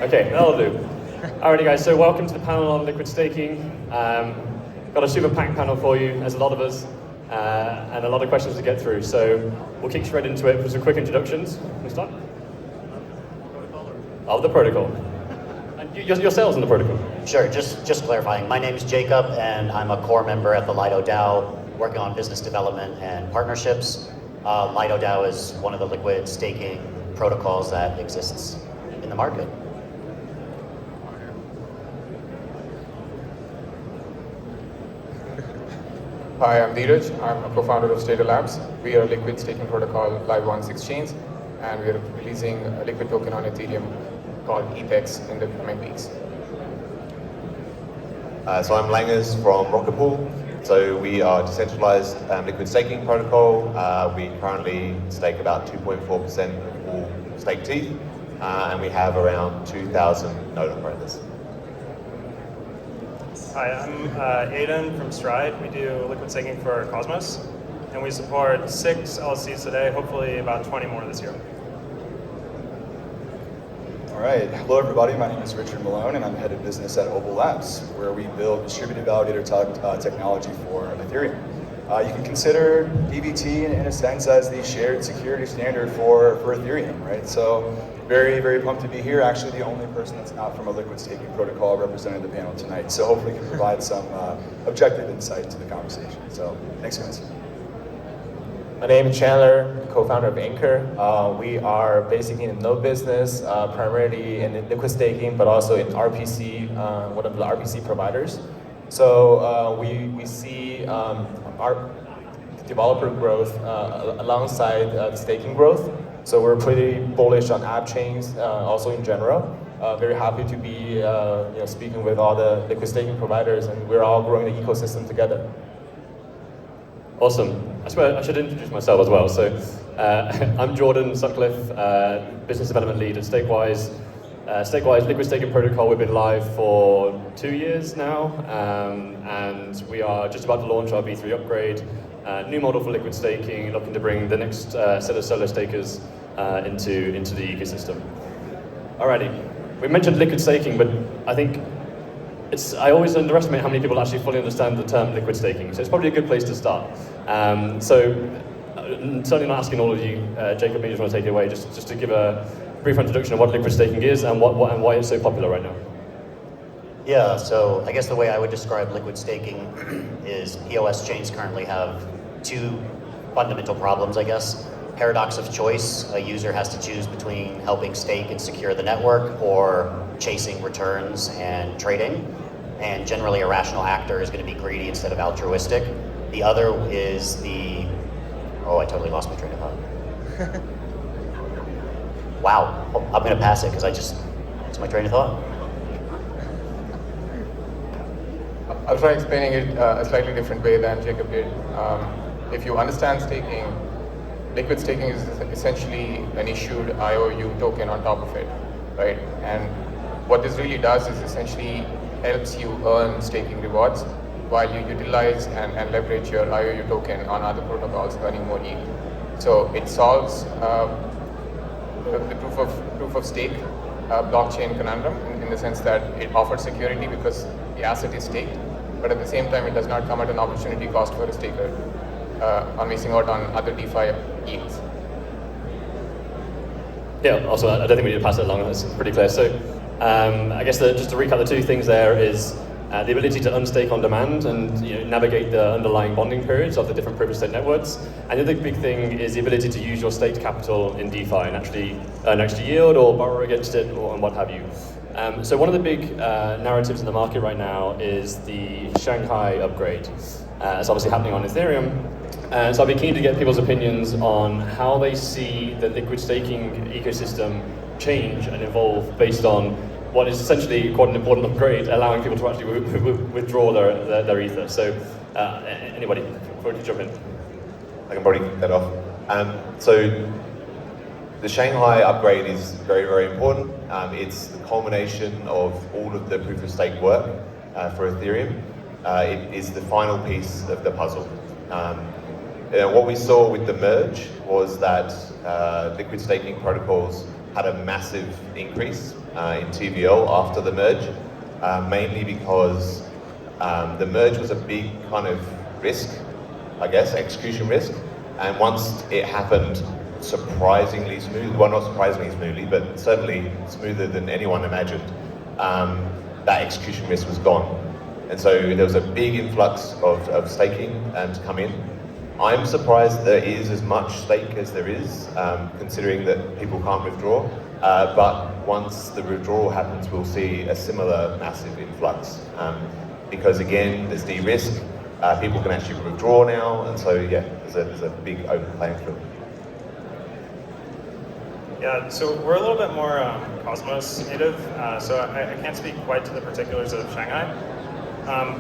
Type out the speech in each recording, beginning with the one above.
Okay, that'll do. Alrighty guys, so welcome to the panel on liquid staking. Got a super packed panel for you, there's a lot of us, and a lot of questions to get through. So we'll kick straight into it with some quick introductions. Can we start? Of the protocol. And yourselves in the protocol. Sure, just clarifying. My name is Jacob, and I'm a core member at the Lido DAO, working on business development and partnerships. Lido DAO is one of the liquid staking protocols that exists in the market. Hi, I'm Dheeraj. I'm a co-founder of Stater Labs. We are a liquid staking protocol live on 6 chains, and we are releasing a liquid token on Ethereum called ETH in the coming weeks. So I'm Langers from Rocket Pool. So we are decentralized liquid staking protocol. We currently stake about 2.4% of all staked ETH, and we have around 2,000 node operators. Hi, I'm Aiden from Stride. We do liquid staking for Cosmos, and we support 6 LLCs today, hopefully about 20 more this year. All right, hello everybody, my name is Richard Malone and I'm head of business at Opal Labs, where we build distributed validator technology for Ethereum. You can consider DVT in a sense as the shared security standard for Ethereum, right? So very, very pumped to be here. Actually the only person that's not from a liquid staking protocol representing the panel tonight. So hopefully can provide some objective insight to the conversation. So thanks guys. My name is Chandler, co-founder of Anchor. We are basically in the node business, primarily in liquid staking, but also in RPC, one of the RPC providers. So we see our developer growth alongside the staking growth. So we're pretty bullish on app chains, also in general. Very happy to be speaking with all the liquid staking providers, and we're all growing the ecosystem together. Awesome. I swear I should introduce myself as well. So I'm Jordan Sutcliffe, business development lead at Stakewise. Stakewise liquid staking protocol, we've been live for 2 years now, and we are just about to launch our V3 upgrade, new model for liquid staking, looking to bring the next set of solo stakers into the ecosystem. Alrighty, we mentioned liquid staking, but I think I always underestimate how many people actually fully understand the term liquid staking, so it's probably a good place to start. Certainly not asking all of you, Jacob, maybe you just want to take it away, just to give a brief introduction of what liquid staking is and why it's so popular right now. Yeah, so I guess the way I would describe liquid staking is POS chains currently have 2 fundamental problems, I guess. Paradox of choice, a user has to choose between helping stake and secure the network or chasing returns and trading. And generally a rational actor is going to be greedy instead of altruistic. The other is I totally lost my train of thought. Wow, I'm going to pass it because it's my train of thought. I'll try explaining it a slightly different way than Jacob did. If you understand staking, liquid staking is essentially an issued IOU token on top of it, right? And what this really does is essentially helps you earn staking rewards while you utilize and leverage your IOU token on other protocols earning more ETH. So it solves the proof of stake blockchain conundrum in the sense that it offers security because the asset is staked, but at the same time it does not come at an opportunity cost for a staker on missing out on other DeFi ETH. Yeah, also I don't think we need to pass it along, that's pretty clear. So I guess just to recap the 2 things there is the ability to unstake on demand and navigate the underlying bonding periods of the different proof of stake networks. And the other big thing is the ability to use your staked capital in DeFi and actually earn extra yield or borrow against it and what have you. So one of the big narratives in the market right now is the Shanghai upgrade. It's obviously happening on Ethereum. So I'd be keen to get people's opinions on how they see the liquid staking ecosystem change and evolve based on what is essentially quite an important upgrade, allowing people to actually withdraw their Ether. So anybody, before you jump in? I can probably kick that off. So the Shanghai upgrade is very, very important. It's the culmination of all of the proof of stake work for Ethereum. It is the final piece of the puzzle. What we saw with the merge was that liquid staking protocols had a massive increase in TVL after the merge, mainly because the merge was a big kind of risk, I guess, execution risk. And once it happened surprisingly smooth, well, not surprisingly smoothly, but certainly smoother than anyone imagined, that execution risk was gone. And so there was a big influx of staking to come in. I'm surprised there is as much stake as there is, considering that people can't withdraw. But once the withdrawal happens, we'll see a similar massive influx. Because again, there's de-risk, people can actually withdraw now, and so yeah, there's a big open playing field. Yeah, so we're a little bit more Cosmos native, so I can't speak quite to the particulars of Shanghai.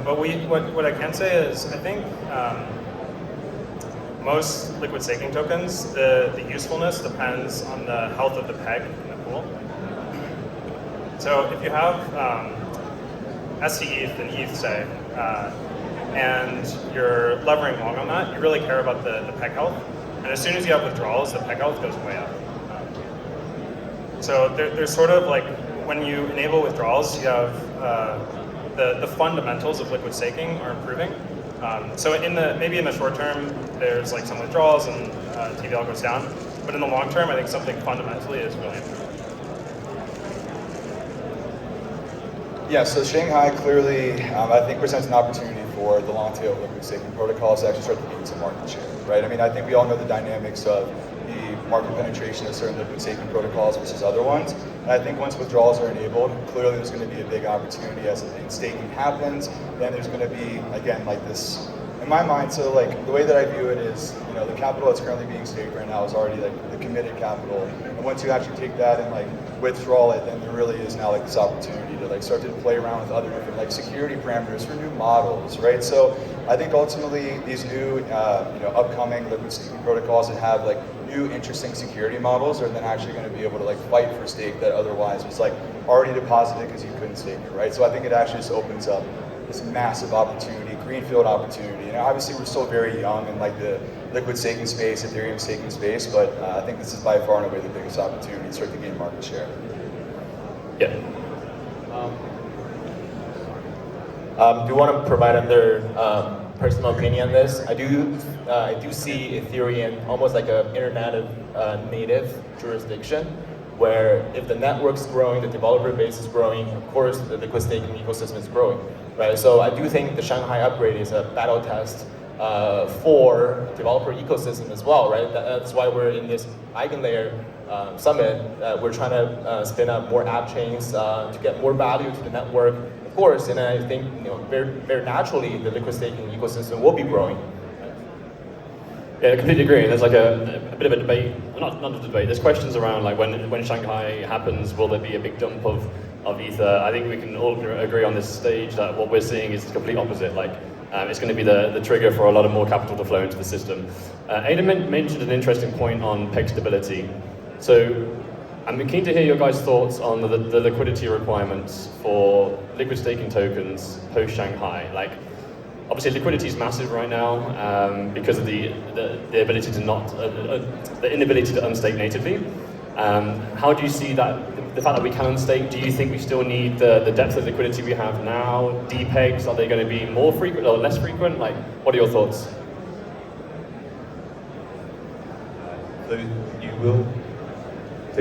But what I can say is, I think most liquid staking tokens, the usefulness depends on the health of the peg in the pool. So if you have STETH and ETH, say, and you're levering long on that, you really care about the peg health. And as soon as you have withdrawals, the peg health goes way up. So there's sort of like, when you enable withdrawals, you have the fundamentals of liquid staking are improving. So maybe in the short term, there's like some withdrawals and TVL goes down. But in the long term, I think something fundamentally is really improving. Yeah, so Shanghai clearly, I think, presents an opportunity for the long tail of liquid staking protocols to actually start to gain some market share, right? I mean, I think we all know the dynamics of the market penetration of certain liquid staking protocols versus other ones. And I think once withdrawals are enabled, clearly there's going to be a big opportunity as staking happens. Then there's going to be, again, like this, in my mind, so like the way that I view it is, you know, the capital that's currently being staked right now is already like the committed capital. And once you actually take that and like withdraw it, then there really is now like this opportunity to like start to play around with other different like security parameters for new models, right? So I think ultimately these new, upcoming liquid staking protocols that have like new interesting security models are then actually going to be able to like fight for stake that otherwise was like already deposited because you couldn't stake it, right? So I think it actually just opens up this massive opportunity, greenfield opportunity. And obviously we're still very young in like the liquid staking space, Ethereum staking space, but I think this is by far and away the biggest opportunity to start to gain market share. Yeah. Do you want to provide another personal opinion on this? I do see Ethereum almost like an internet native jurisdiction, where if the network's growing, the developer base is growing, of course the liquid staking ecosystem is growing, right? So I do think the Shanghai upgrade is a battle test for developer ecosystem as well, right? That's why we're in this EigenLayer summit. We're trying to spin up more app chains to get more value to the network, of course. And I think very, very naturally the liquid staking ecosystem will be growing. Yeah, I completely agree. There's like a bit of a debate, not a debate, there's questions around like when Shanghai happens, will there be a big dump of Ether? I think we can all agree on this stage that what we're seeing is the complete opposite. Like it's going to be the trigger for a lot of more capital to flow into the system. Aidan mentioned an interesting point on peg stability. So I'm keen to hear your guys' thoughts on the liquidity requirements for liquid staking tokens post-Shanghai. Like, obviously, liquidity is massive right now because of the ability to the inability to unstake natively. How do you see that? The fact that we can unstake, do you think we still need the depth of liquidity we have now? Depegs, are they going to be more frequent or less frequent? Like, what are your thoughts? So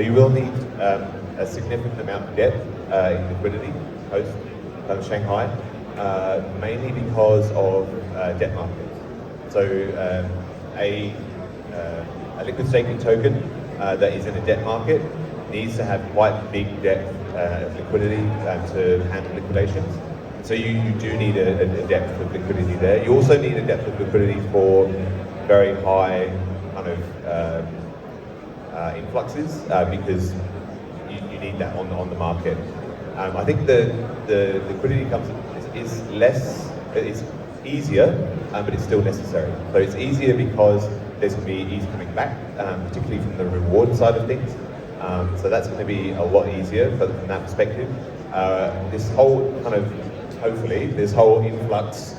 you will need a significant amount of depth in liquidity post Shanghai. Mainly because of debt markets. So a liquid staking token that is in a debt market needs to have quite big depth of liquidity to handle liquidations. So you do need a depth of liquidity there. You also need a depth of liquidity for very high kind of influxes because you need that on the market. I think the liquidity it's easier, but it's still necessary. So it's easier because there's going to be ease coming back, particularly from the reward side of things. So that's going to be a lot easier from that perspective. This whole kind of, hopefully, this whole influx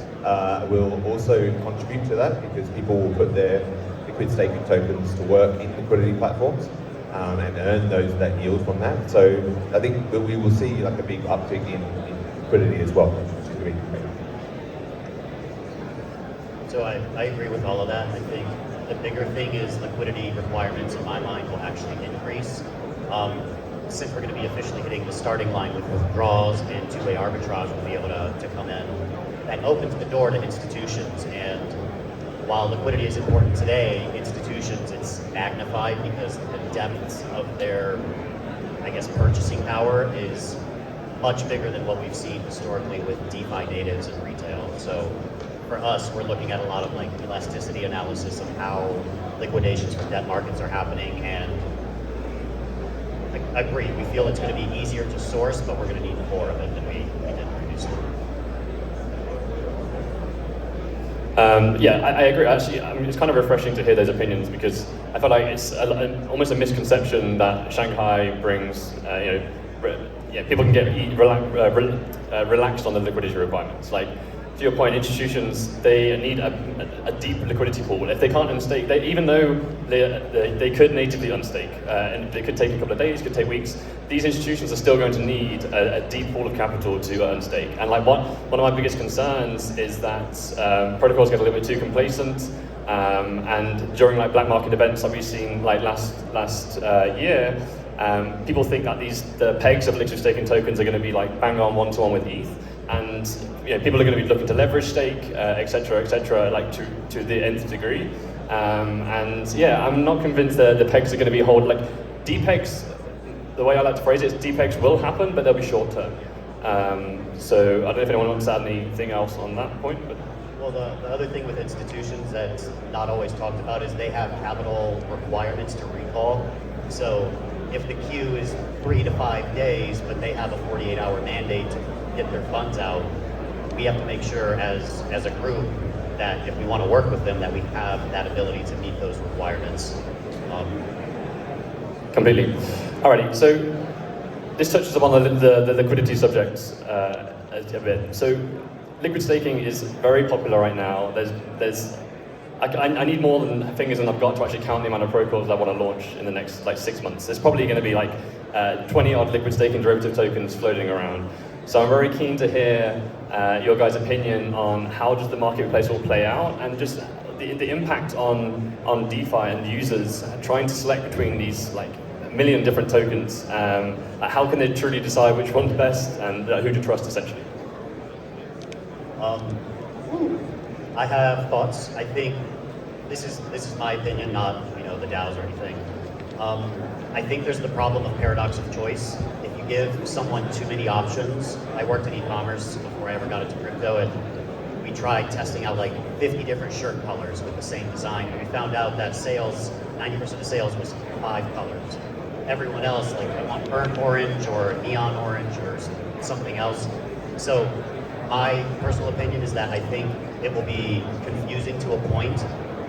will also contribute to that because people will put their liquid staking tokens to work in liquidity platforms. and earn that yield from that. So I think we will see like a big uptick in liquidity as well. So I agree with all of that. I think the bigger thing is liquidity requirements in my mind will actually increase. Since we're going to be officially hitting the starting line with withdrawals and two-way arbitrage will be able to come in, that opens the door to institutions. And while liquidity is important today, institutions, it's magnified because the depths of their, I guess, purchasing power is much bigger than what we've seen historically with DeFi natives and retail. So for us, we're looking at a lot of like elasticity analysis of how liquidations for debt markets are happening, and I agree, we feel it's going to be easier to source, but we're going to need more of it than we did previously. Yeah, I agree. Actually, I mean, it's kind of refreshing to hear those opinions because I feel like it's almost a misconception that Shanghai brings, people can get relaxed on the liquidity requirements. Like, to your point, institutions, they need a deep liquidity pool. If they can't unstake, even though they could natively unstake, and it could take a couple of days, could take weeks, these institutions are still going to need a deep pool of capital to unstake. And like one of my biggest concerns is that protocols get a little bit too complacent, and during like black market events like we've seen like last year, people think that the pegs of liquid staking tokens are going to be like bang on one-to-one with ETH. And people are going to be looking to leverage stake, et cetera, like to the nth degree. And yeah, I'm not convinced that the pegs are going to be like DPEGs. The way I like to phrase it is DPEGs will happen, but they'll be short term. So I don't know if anyone wants to add anything else on that point. But well, the other thing with institutions that's not always talked about is they have capital requirements to recall. So if the queue is 3 to 5 days, but they have a 48-hour mandate to get their funds out, we have to make sure as a group that if we want to work with them, that we have that ability to meet those requirements. Completely. Alrighty, so this touches upon the liquidity subjects a bit. So liquid staking is very popular right now. I need more than fingers than I've got to actually count the amount of protocols I want to launch in the next like 6 months. There's probably going to be like 20 odd liquid staking derivative tokens floating around. So I'm very keen to hear your guys' opinion on how does the marketplace will play out, and just the impact on DeFi and users trying to select between these like a million different tokens. How can they truly decide which one's best and who to trust, essentially? I have thoughts. I think this is my opinion, not the DAOs or anything. I think there's the problem of paradox of choice. If you give someone too many options, I worked in e-commerce before I ever got into crypto, and we tried testing out like 50 different shirt colors with the same design, and we found out that 90% of sales was 5 colors. Everyone else, like, they want burnt orange or neon orange or something else. So my personal opinion is that I think it will be confusing to a point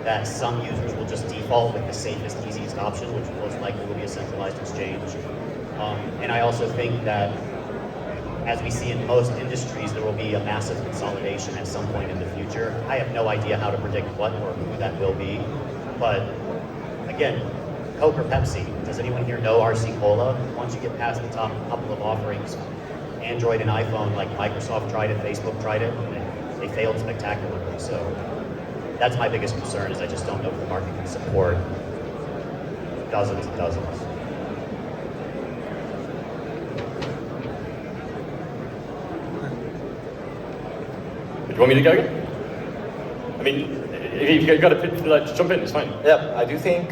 that some users will just default with the safest, easiest option, which most likely will be a centralized exchange. And I also think that, as we see in most industries, there will be a massive consolidation at some point in the future. I have no idea how to predict what or who that will be, but again, Coke or Pepsi, does anyone here know RC Cola? Once you get past the top couple of offerings, Android and iPhone, like Microsoft tried it, Facebook tried it, and they failed spectacularly. So that's my biggest concern, is I just don't know if the market can support dozens and dozens. Do you want me to go again? I mean, if you've got to jump in, it's fine. Yeah, I do think,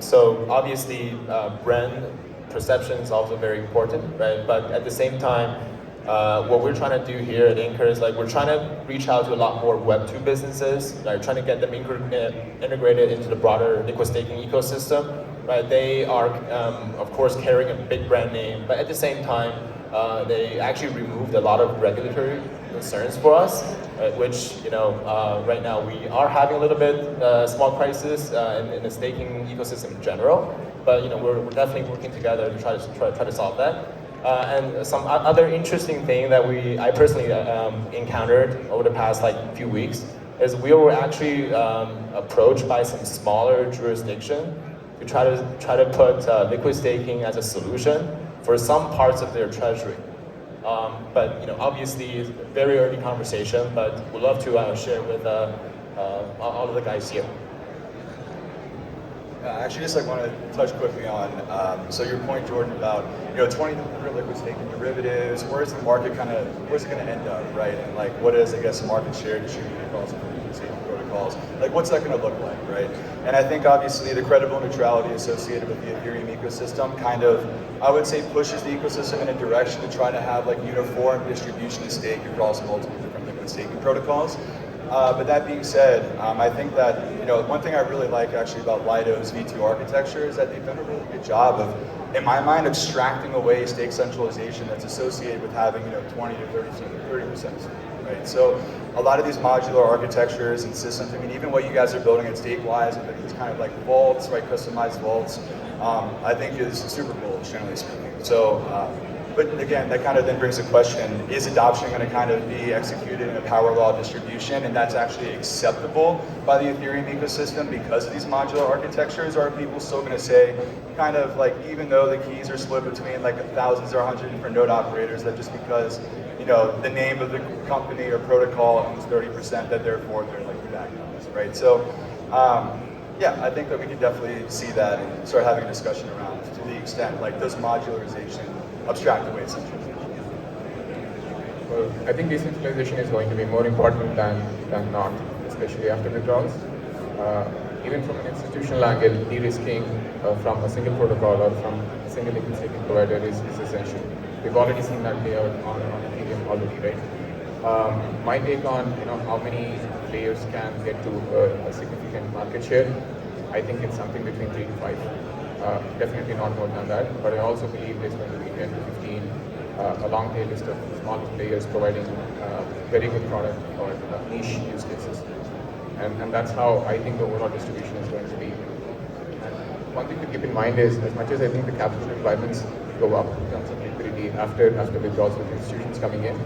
so obviously brand perception is also very important, right? But at the same time, what we're trying to do here at Anchor is like we're trying to reach out to a lot more Web2 businesses, right? Trying to get them integrated into the broader liquid staking ecosystem, right? They are, of course, carrying a big brand name, but at the same time, they actually removed a lot of regulatory concerns for us, right? Which, right now we are having a little bit small crisis in the staking ecosystem in general, but we're definitely working together to try to solve that. And some other interesting thing that I personally encountered over the past few weeks is we were actually approached by some smaller jurisdiction to try to put liquid staking as a solution for some parts of their treasury. But obviously, it's a very early conversation, but we'd love to share with all of the guys here. I actually just want to touch quickly on so your point, Jordan, about 20 different liquid staking derivatives. Where's the market where's it going to end up, right? And like, what is, I guess, market share distributed across liquid staking protocols? Like, what's that going to look like, right? And I think obviously the credible neutrality associated with the Ethereum ecosystem kind of, I would say, pushes the ecosystem in a direction to try to have like uniform distribution of stake across multiple different liquid staking protocols. But that being said, I think that one thing I really like actually about Lido's V2 architecture is that they've done a really good job of, in my mind, abstracting away stake centralization that's associated with having 20 to 30% stake, right? So a lot of these modular architectures and systems, I mean, even what you guys are building at Stakewise with these kind of like vaults, right, customized vaults, I think is super bullish, generally speaking. So. But again, that kind of then brings the question, is adoption going to kind of be executed in a power law distribution, and that's actually acceptable by the Ethereum ecosystem because of these modular architectures? Or are people still going to say, kind of like, even though the keys are split between like thousands or 100 different node operators, that just because the name of the company or protocol owns 30%, that therefore they're like the bad guys, right? So yeah, I think that we can definitely see that and start having a discussion around to the extent, like, does modularization abstract away centralization? Well, I think decentralization is going to be more important than not, especially after withdrawals. Even from an institutional angle, de-risking from a single protocol or from a single liquid staking provider is essential. We've already seen that play out on Ethereum already, right? My take on how many players can get to a significant market share, I think it's something between 3 to 5. Definitely not more than that, but I also believe there's going to be 10 to 15, a long tail list of smaller players providing very good product for niche use cases. And that's how I think the overall distribution is going to be. And one thing to keep in mind is, as much as I think the capital requirements go up in terms of liquidity after withdrawals with institutions coming in,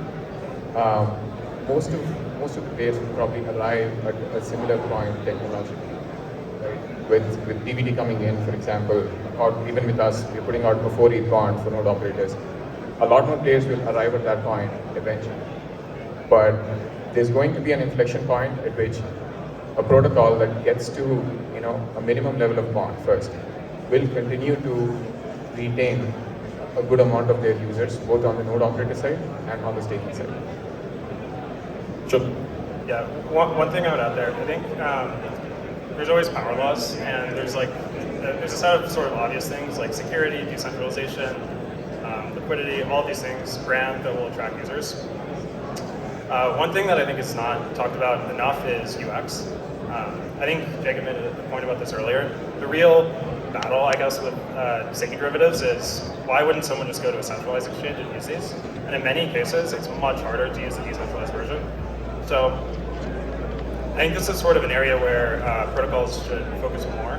most of the players will probably arrive at a similar point technologically. Right? With DVD coming in, for example, or even with us, we're putting out a 4 ETH bond for node operators. A lot more players will arrive at that point eventually. But there's going to be an inflection point at which a protocol that gets to a minimum level of bond first will continue to retain a good amount of their users, both on the node operator side and on the staking side. Sure. Yeah, one thing I would add there, I think there's always power laws, and there's a set of sort of obvious things like security, decentralization, liquidity, all of these things, brand that will attract users. One thing that I think is not talked about enough is UX. I think Jacob made a point about this earlier. The real battle, I guess, with staking derivatives is why wouldn't someone just go to a centralized exchange and use these? And in many cases, it's much harder to use the decentralized version. So I think this is sort of an area where protocols should focus more,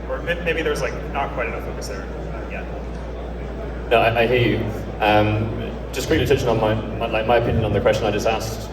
or maybe there's not quite enough focus there yet. No, I hear you. Just quickly touching on my opinion on the question I just asked.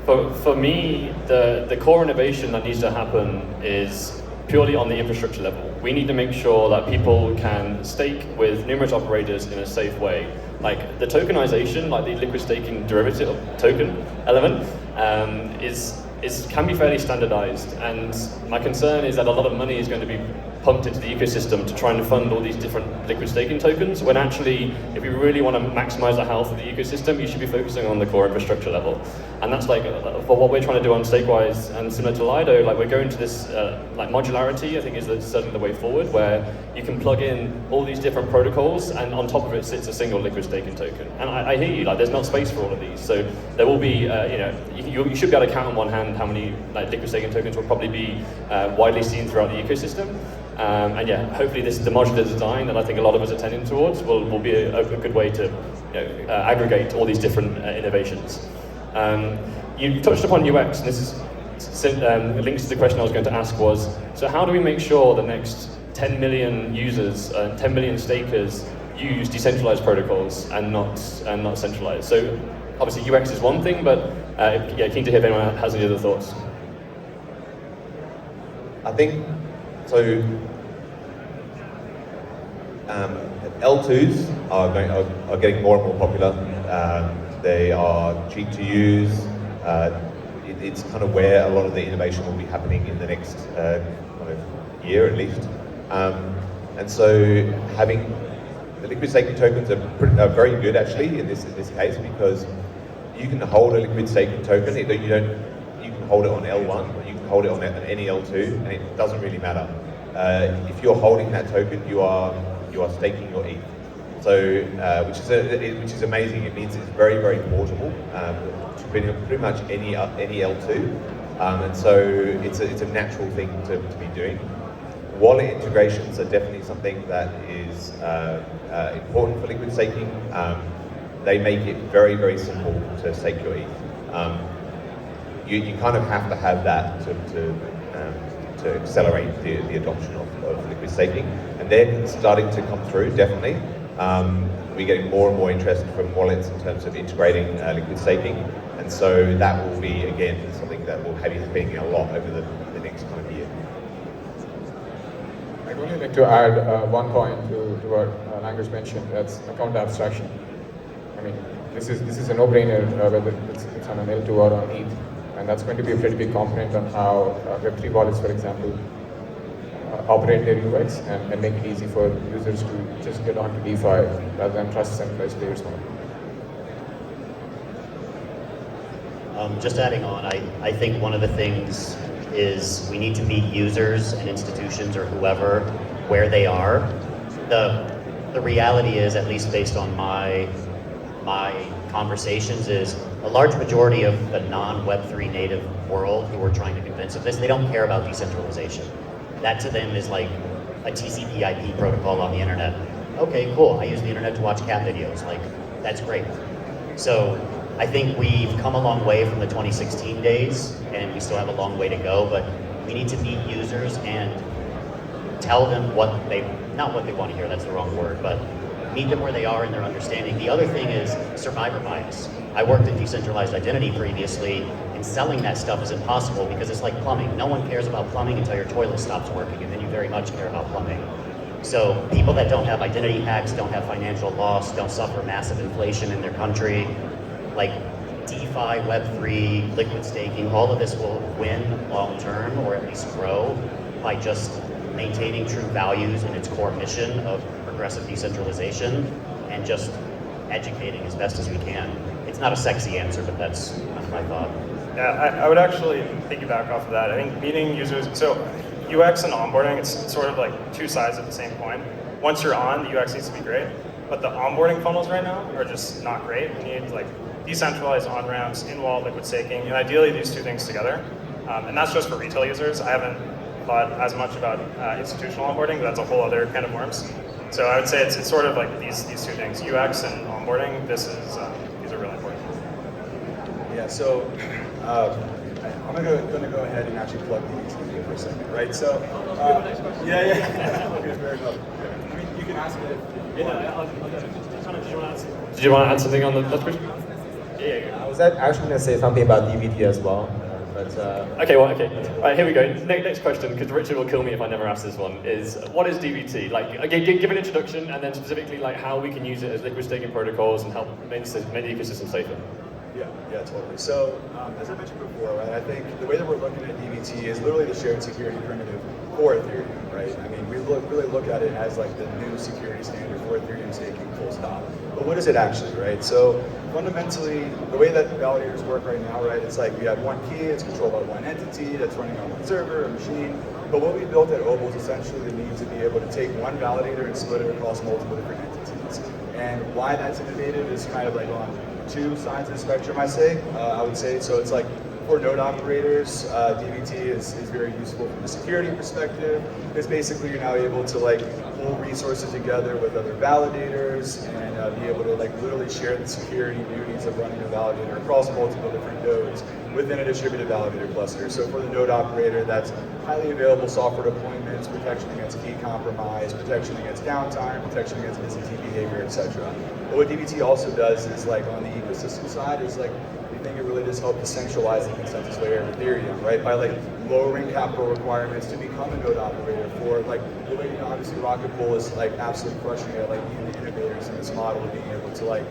For me, the core innovation that needs to happen is purely on the infrastructure level. We need to make sure that people can stake with numerous operators in a safe way. The tokenization, the liquid staking derivative token element, can be fairly standardized. And my concern is that a lot of money is going to be pumped into the ecosystem to try and fund all these different liquid staking tokens, when actually, if you really want to maximize the health of the ecosystem, you should be focusing on the core infrastructure level. And that's for what we're trying to do on Stakewise, and similar to Lido, we're going to this modularity, I think is certainly the way forward, where you can plug in all these different protocols, and on top of it sits a single liquid staking token. And I hear you, there's not space for all of these. So there will be, you should be able to count on one hand how many liquid staking tokens will probably be widely seen throughout the ecosystem. And yeah, hopefully the modular design that I think a lot of us are tending towards will be a good way to aggregate all these different innovations. You touched upon UX, and this is links to the question I was going to ask was, so how do we make sure the next 10 million users, 10 million stakers use decentralized protocols and not centralized? So obviously UX is one thing, but keen to hear if anyone has any other thoughts. I think So L2s are getting more and more popular. They are cheap to use. It's kind of where a lot of the innovation will be happening in the next kind of year at least. And so having the liquid staking tokens are very good actually in this case, because you can hold a liquid staking token. You can hold it on L1, or you can hold it on any L2, and it doesn't really matter. If you're holding that token, you are staking your ETH. So, which is amazing. It means it's very, very portable to pretty much any L2, and so it's a natural thing to be doing. Wallet integrations are definitely something that is important for liquid staking. They make it very, very simple to stake your ETH. You kind of have to have that to accelerate the adoption of liquid staking, and they're starting to come through, definitely. We're getting more and more interest from wallets in terms of integrating liquid staking, and so that will be, again, something that will have you spending a lot over the next kind of year. I'd only like to add one point to what Language mentioned. That's account abstraction. I mean, this is a no-brainer whether it's on an L2 or on ETH, and that's going to be a pretty big component on how Web3 wallets, for example, operate their UX and make it easy for users to just get onto DeFi rather than trust centralized players more. Just adding on, I think one of the things is we need to meet users and institutions or whoever where they are. The reality is, at least based on my conversations, is a large majority of the non-Web3 native world who are trying to convince of this, they don't care about decentralization. That to them is like a TCP/IP protocol on the internet. Okay, cool, I use the internet to watch cat videos, like, that's great. So I think we've come a long way from the 2016 days, and we still have a long way to go, but we need to meet users and tell them not what they want to hear, that's the wrong word, but meet them where they are in their understanding. The other thing is survivor bias. I worked in decentralized identity previously, and selling that stuff is impossible because it's like plumbing. No one cares about plumbing until your toilet stops working, and then you very much care about plumbing. So people that don't have identity hacks, don't have financial loss, don't suffer massive inflation in their country, like DeFi, Web3, liquid staking, all of this will win long term, or at least grow, by just maintaining true values in its core mission of progressive decentralization and just educating as best as we can. It's not a sexy answer, but that's my thought. Yeah, I would actually piggyback off of that. I think meeting users, so UX and onboarding, it's sort of like two sides of the same coin. Once you're on, the UX needs to be great, but the onboarding funnels right now are just not great. We need like decentralized on-ramps, in-wall liquid staking, and ideally these two things together. And that's just for retail users. I haven't thought as much about institutional onboarding, but that's a whole other kind of worms. So I would say it's sort of like these two things, UX and onboarding. These are really important. Yeah, so I'm going to go ahead and actually plug the ETH for a second, right? So, yeah. Okay, fair enough. I mean, you can ask it if you want. Did you want to add something on the question? Yeah. I was actually going to say something about DVT as well. Okay. All right, here we go. Next question, because Richard will kill me if I never ask this one, is what is DVT? Like, again, give an introduction, and then specifically like how we can use it as liquid staking protocols and help make the ecosystem safer. Yeah, totally. So, as I mentioned before, right, I think the way that we're looking at DVT is literally the shared security primitive for Ethereum, right? I mean, we really look at it as like the new security standard for Ethereum staking, full stop. But what is it actually, right? So, fundamentally, the way that validators work right now, right, it's like we have one key, it's controlled by one entity that's running on one server, a machine. But what we built at Opal is essentially the need to be able to take one validator and split it across multiple different entities. And why that's innovative is kind of like on two sides of the spectrum, I would say. So it's like for node operators, DVT is very useful from a security perspective. It's basically you're now able to like pull resources together with other validators and be able to like literally share the security duties of running a validator across multiple different nodes within a distributed validator cluster. So for the node operator, that's highly available software deployments, protection against key compromise, protection against downtime, protection against misty behavior, etc. But what DBT also does is like on the ecosystem side is like we think it really does help decentralize the consensus layer of Ethereum, right? By like lowering capital requirements to become a node operator for like the way, obviously Rocket Pool is like absolutely crushing it, like being the innovators in this model of being able to like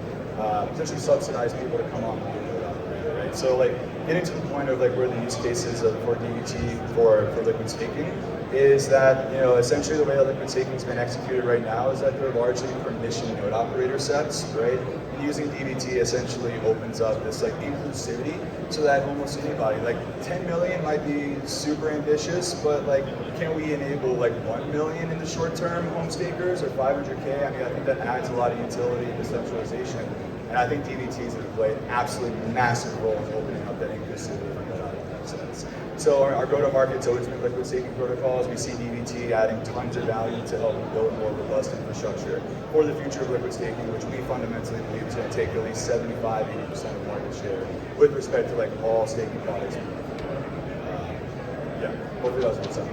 essentially subsidize people to come on and be a node operator, right? So like getting to the point of like where the use cases for DBT for liquid staking is that, you know, essentially the way that liquid staking has been executed right now is that they're largely permission node operator sets, right? And using DBT essentially opens up this like inclusivity so that almost anybody, like 10 million might be super ambitious, but like can we enable like 1 million in the short term home stakers or 500K? I mean, I think that adds a lot of utility and decentralization. And I think DBT is going to play an absolutely massive role in opening up that inclusivity for node operator sets. So our go-to-market to ultimate liquid staking protocols, we see DBT adding tons of value to help build more robust infrastructure for the future of liquid staking, which we fundamentally believe is going to take at least 75-80% of market share with respect to like all staking products. Yeah, hopefully that was what's up.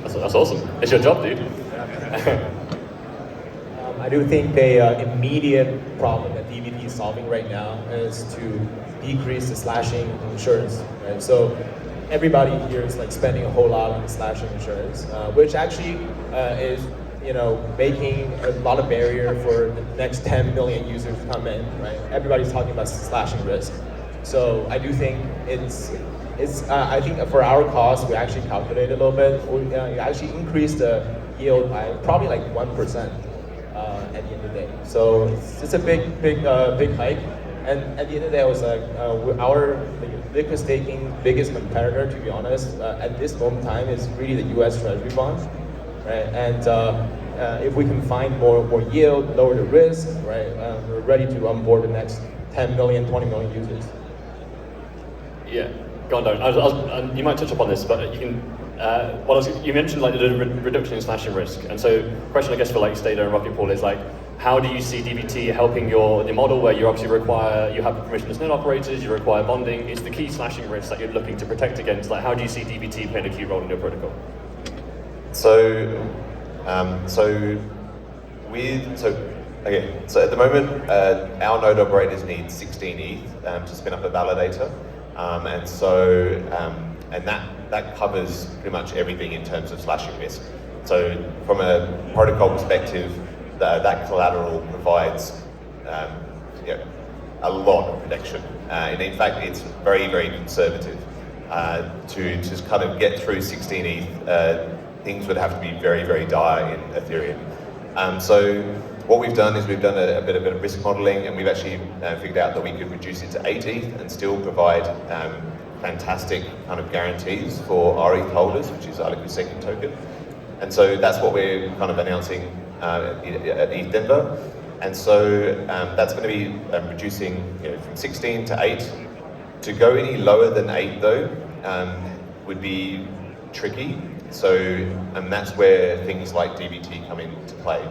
That's awesome. It's your job, dude. I do think the immediate problem that DBT is solving right now is to decrease the slashing insurance. Right? So everybody here is like spending a whole lot on slashing insurance, which actually is, you know, making a lot of barrier for the next 10 million users to come in. Right? Everybody's talking about slashing risk. So I do think I think for our cost, we actually calculated a little bit. We actually increased the yield by probably like 1%. At the end of the day, so it's a big hike. And at the end of the day, I was like, our liquid staking biggest competitor, to be honest, at this moment in time is really the U.S. Treasury bonds, right? And if we can find more yield, lower the risk, right? We're ready to onboard the next 10 million, 20 million users. Yeah, go on, Darren. You might touch upon this, but you can. You mentioned like the reduction in slashing risk, and so the question I guess for like Stata and Rocket Pool is like, how do you see DBT helping the model where you obviously you have permissionless node operators, you require bonding? It's the key slashing risk that you're looking to protect against. Like, how do you see DBT playing a key role in your protocol? So at the moment, our node operators need 16 ETH to spin up a validator, and that covers pretty much everything in terms of slashing risk. So from a protocol perspective, that collateral provides a lot of protection. And in fact, it's very, very conservative. To just kind of get through 16 ETH, things would have to be very, very dire in Ethereum. So what we've done is we've done a bit of risk modeling, and we've actually figured out that we could reduce it to 8 ETH and still provide fantastic kind of guarantees for our ETH holders, which is our liquid staking token. And so that's what we're kind of announcing at ETH Denver. And so that's going to be reducing from 16 to 8. To go any lower than 8 though would be tricky. So, and that's where things like DBT come into play.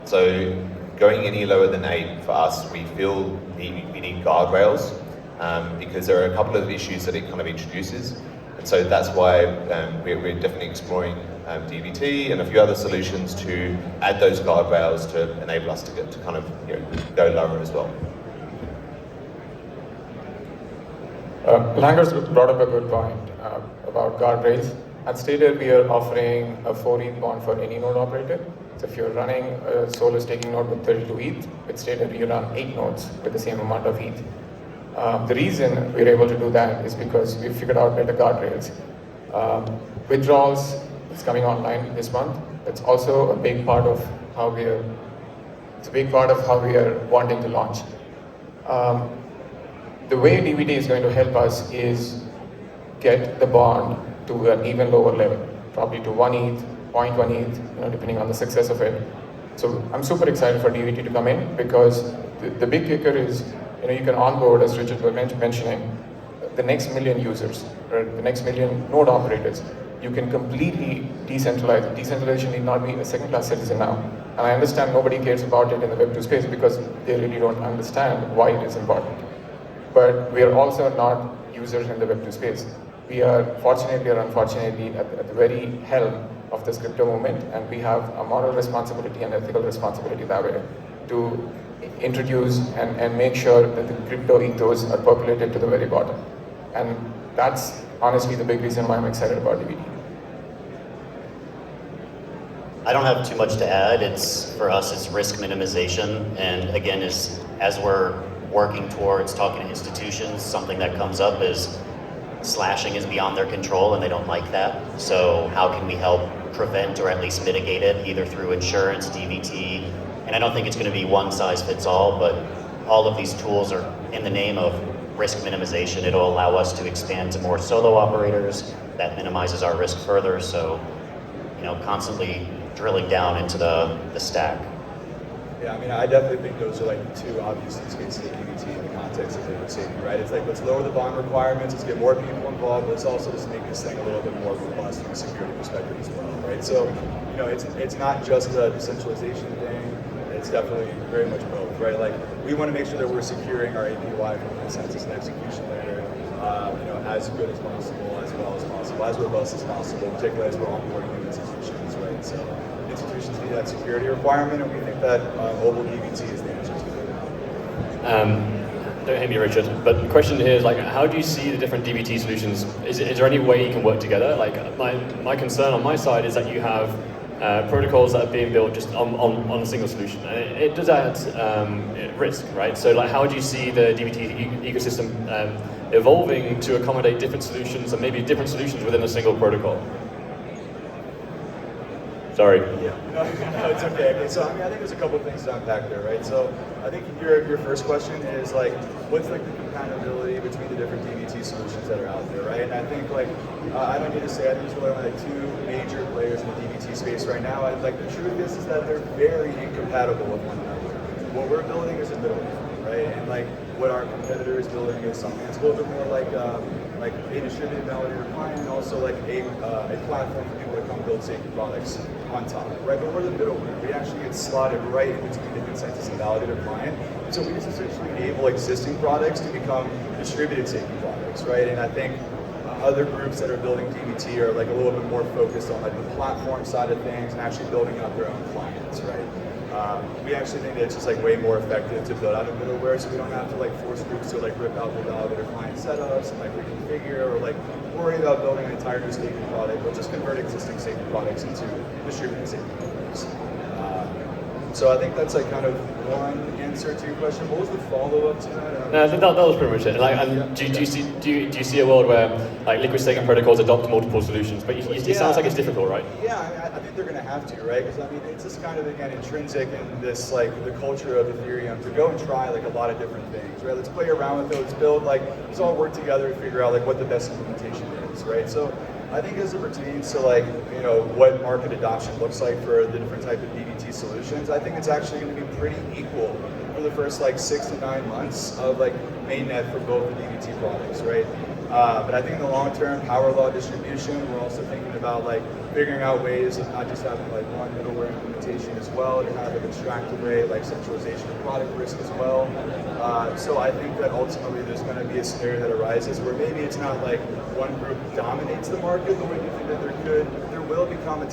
So going any lower than 8 for us, we feel we need guardrails. Because there are a couple of issues that it kind of introduces. And so that's why we're definitely exploring DBT and a few other solutions to add those guardrails to enable us to get to kind of go lower as well. Langer's brought up a good point about guardrails. At Stata, we are offering a 4 ETH bond for any node operator. So if you're running a solo staking node with 32 ETH, with Stata you run 8 nodes with the same amount of ETH. The reason we're able to do that is because we figured out better guardrails. Withdrawals is coming online this month. It's also a big part of how we are wanting to launch. The way DBT is going to help us is get the bond to an even lower level, probably to 1 ETH, 0.1 ETH, depending on the success of it. So I'm super excited for DBT to come in because the big kicker is you can onboard, as Richard was mentioning, the next million users, or the next million node operators. You can completely decentralize it. Decentralization need not be a second-class citizen now. And I understand nobody cares about it in the Web2 space because they really don't understand why it is important. But we are also not users in the Web2 space. We are, fortunately or unfortunately, at the very helm of this crypto movement, and we have a moral responsibility and ethical responsibility that way. to introduce and make sure that the crypto ethos are populated to the very bottom. And that's honestly the big reason why I'm excited about DVT. I don't have too much to add. For us, it's risk minimization. And again, as we're working towards talking to institutions, something that comes up is slashing is beyond their control and they don't like that. So how can we help prevent or at least mitigate it, either through insurance, DVT, and I don't think it's going to be one size fits all, but all of these tools are in the name of risk minimization. It'll allow us to expand to more solo operators. That minimizes our risk further. So, constantly drilling down into the stack. Yeah, I mean, I definitely think those are like the two obvious use cases of DVT in the context of liquid staking, right? It's like, let's lower the bond requirements, let's get more people involved, but let's also just make this thing a little bit more robust from a security perspective as well, right? So, it's not just a decentralization thing, it's definitely very much both, right? Like, we want to make sure that we're securing our APY from the consensus and execution layer, as good as possible, as well as possible, as robust as possible, particularly as we're onboarding new institutions, right? So, institutions need that security requirement, and we think that mobile DVT is the answer to it. Don't hate me, Richard, but the question here is how do you see the different DVT solutions? Is there any way you can work together? My concern on my side is that you have protocols that are being built just on a single solution, and it does add risk, right? So how do you see the DVT ecosystem evolving to accommodate different solutions and maybe different solutions within a single protocol? Sorry. Yeah, no, it's okay. Okay, so I think there's a couple of things to unpack there, right? So I think your first question is what's the compatibility between the different DVT solutions that are out there, right? And I think I don't need to say, I think there's really only two major players in the DVT space right now. The truth is that they're very incompatible with one another. What we're building is a middleware, right? And what our competitor is building is something that's a little bit more like a distributed validator client, and also a platform for people to come build safety products on top, right? But we're the middleware. We actually get slotted right in between the consensus and validator client. So we just essentially enable existing products to become distributed safety products, right? And I think other groups that are building DVT are a little bit more focused on the platform side of things and actually building out their own clients, right? We actually think that it's just way more effective to build out a middleware, so we don't have to force groups to rip out the validator client setups and reconfigure or worry about building an entire new safety product. We'll just convert existing safety products into distributed safety products. So I think that's kind of one answer to your question. What was the follow-up to that? No, I think that was pretty much it. Do you see a world where liquid staking protocols adopt multiple solutions? But it sounds like it's difficult, right? Yeah, I think they're going to have to, right? Because it's just kind of again intrinsic in this the culture of Ethereum to go and try a lot of different things, right? Let's play around with it. Let's build let's all work together and figure out what the best implementation is, right? So I think as it pertains to what market adoption looks like for the different type of DVT solutions, I think it's actually going to be pretty equal for the first 6 to 9 months of mainnet for both the DVT products, right? But I think in the long term, power law distribution, we're also thinking about figuring out ways of not just having one middleware implementation as well, to kind of extract away centralization of product risk as well. So I think that ultimately there's going to be a scenario that arises where maybe it's not one group dominates the market, but we do think that there will become a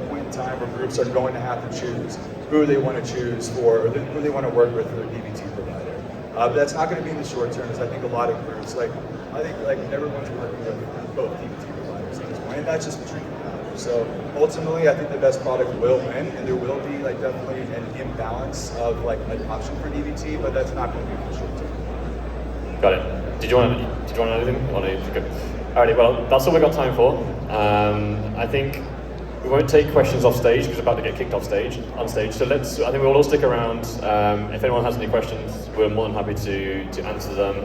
point in time where groups are going to have to choose who they want to choose for, or who they want to work with for their DVT provider. But that's not going to be in the short term, because I think a lot of groups, I think everyone's working with both DVT providers at this point, and that's just the truth. So ultimately, I think the best product will win, and there will be definitely an imbalance of adoption for DVT, but that's not going to be in the short term. Got it. Did you want anything? Or no, you're good. Alrighty, well, that's all we've got time for. I think we won't take questions off stage because we're about to get kicked on stage. So I think we'll all stick around. If anyone has any questions, we're more than happy to answer them.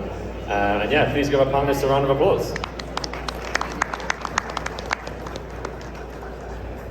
And yeah, please give our panelists a round of applause.